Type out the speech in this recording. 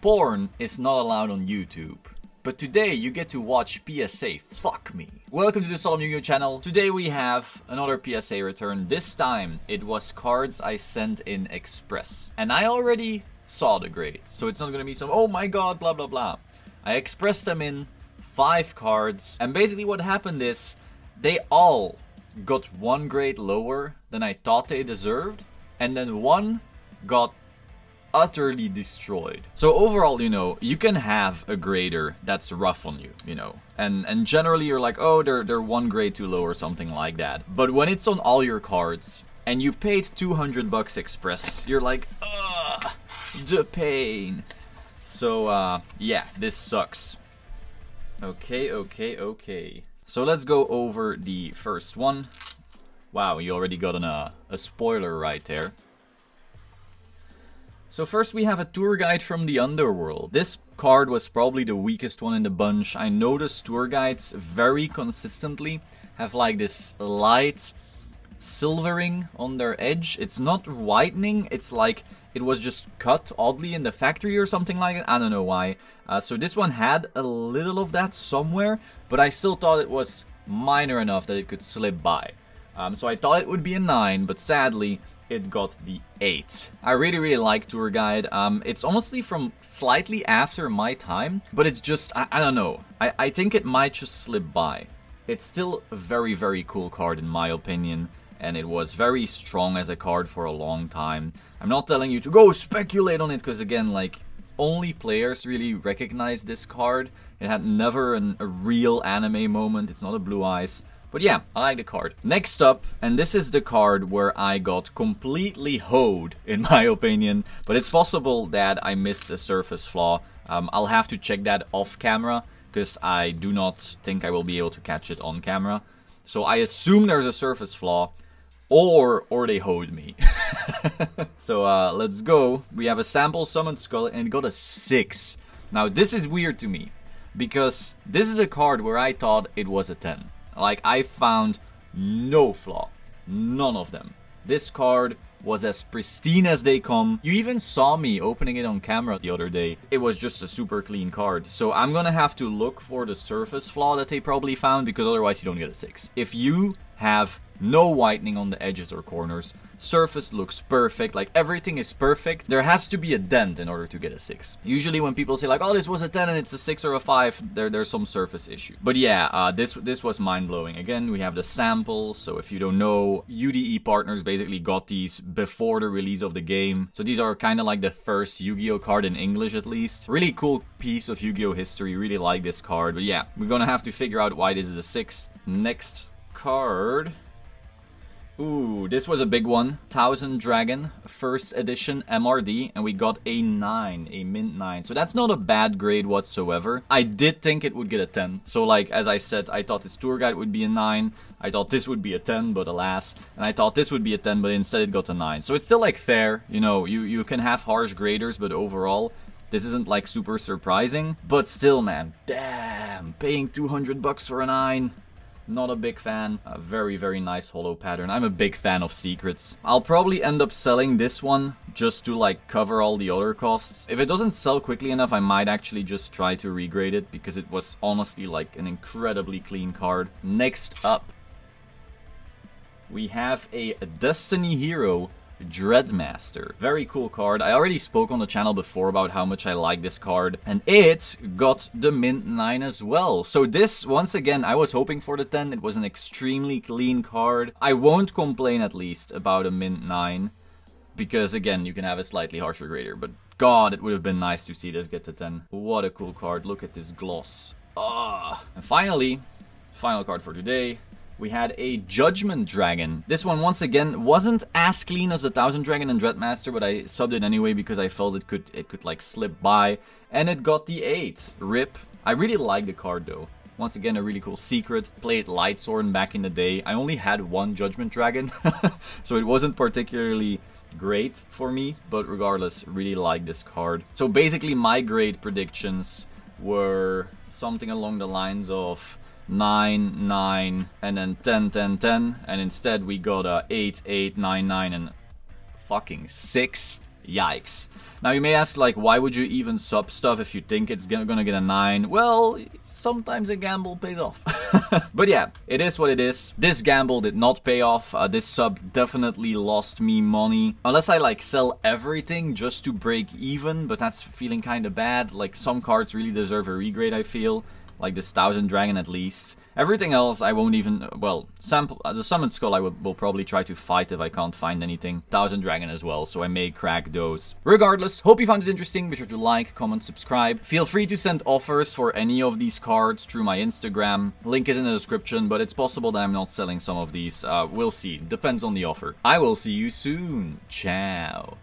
Porn is not allowed on YouTube. But today you get to watch PSA. Fuck me. Welcome to the Solemn YuGiOh channel. Today we have another PSA return. This time it was cards I sent in Express. And I already saw the grades. So it's not gonna be some, oh my god, blah blah blah. I expressed them in 5 cards. And basically what happened is they all got 1 grade lower than I thought they deserved. And then 1 got utterly destroyed. So overall, you can have a grader that's rough on you, and generally you're like, oh, they're 1 grade too low or something like that. But when it's on all your cards and you paid $200 Express, you're like, ugh, the pain. So yeah, this sucks. Okay. So let's go over the first one. Wow, you already got a spoiler right there. So first we have a tour guide from the underworld. This card was probably the weakest one in the bunch. I noticed tour guides very consistently have like this light silvering on their edge. It's not whitening, it's like it was just cut oddly in the factory or something like that. I don't know why. So this one had a little of that somewhere, but I still thought it was minor enough that it could slip by. So I thought it would be a 9, but sadly it got the 8. I really like tour guide. It's honestly from slightly after my time, but it's just, I don't know. I think it might just slip by. It's still a very cool card in my opinion, and it was very strong as a card for a long time. I'm not telling you to go speculate on it, because again, like, only players really recognize this card. It had never a real anime moment. It's not a Blue Eyes. But yeah, I like the card. Next up, and this is the card where I got completely hoed, in my opinion. But it's possible that I missed a surface flaw. I'll have to check that off camera, because I do not think I will be able to catch it on camera. So I assume there's a surface flaw, or they hoed me. So let's go. We have a sample summoned skull, and it got a 6. Now this is weird to me, because this is a card where I thought it was a 10. Like, I found no flaw. None of them. This card was as pristine as they come. You even saw me opening it on camera the other day. It was just a super clean card. So I'm gonna have to look for the surface flaw that they probably found, because otherwise you don't get a 6. If you have no whitening on the edges or corners, surface looks perfect, like everything is perfect, there has to be a dent in order to get a 6. Usually when people say like, oh, this was a 10 and it's a 6 or a 5, there's some surface issue. But yeah, this was mind-blowing. Again, we have the sample, so if you don't know, UDE partners basically got these before the release of the game. So these are kind of like the first Yu-Gi-Oh card in English at least. Really cool piece of Yu-Gi-Oh history, really like this card. But yeah, we're gonna have to figure out why this is a 6. Next card. Ooh, this was a big one. Thousand Dragon, first edition MRD, and we got a 9, a mint 9. So that's not a bad grade whatsoever. I did think it would get a 10. So like, as I said, I thought this tour guide would be a 9. I thought this would be a 10, but alas. And I thought this would be a 10, but instead it got a 9. So it's still like fair, you can have harsh graders, but overall, this isn't like super surprising. But still, man, damn, paying $200 for a 9. Not a big fan. A very nice holo pattern. I'm a big fan of secrets. I'll probably end up selling this one just to like cover all the other costs. If it doesn't sell quickly enough, I might actually just try to regrade it, because it was honestly like an incredibly clean card. Next up, we have a Destiny Hero Dreadmaster. Very cool card. I already spoke on the channel before about how much I like this card, and it got the mint 9 as well. So this, once again, I was hoping for the 10. It was an extremely clean card. I won't complain at least about a mint 9, because again, you can have a slightly harsher grader, but god, it would have been nice to see this get the 10. What a cool card. Look at this gloss. Ah. And finally, final card for today. We had a Judgment Dragon. This one, once again, wasn't as clean as the Thousand Dragon and Dreadmaster, but I subbed it anyway because I felt it could like slip by, and it got the 8. RIP. I really like the card though. Once again, a really cool secret. Played Lightsworn back in the day. I only had 1 Judgment Dragon, so it wasn't particularly great for me, but regardless, really like this card. So basically, my grade predictions were something along the lines of 9, 9, and then 10, 10, 10, and instead we got a 8, 8, 9, 9, and fucking 6. Yikes. Now you may ask, like, why would you even sub stuff if you think it's gonna get a 9? Well, sometimes a gamble pays off. But yeah, it is what it is. This gamble did not pay off. This sub definitely lost me money. Unless I like sell everything just to break even, but that's feeling kind of bad. Like, some cards really deserve a regrade, I feel. Like this Thousand Dragon at least. Everything else I won't even, well, the Summoned Skull I will probably try to fight if I can't find anything. Thousand Dragon as well, so I may crack those. Regardless, hope you found this interesting. Be sure to like, comment, subscribe. Feel free to send offers for any of these cards through my Instagram. Link is in the description, but it's possible that I'm not selling some of these. We'll see. Depends on the offer. I will see you soon. Ciao.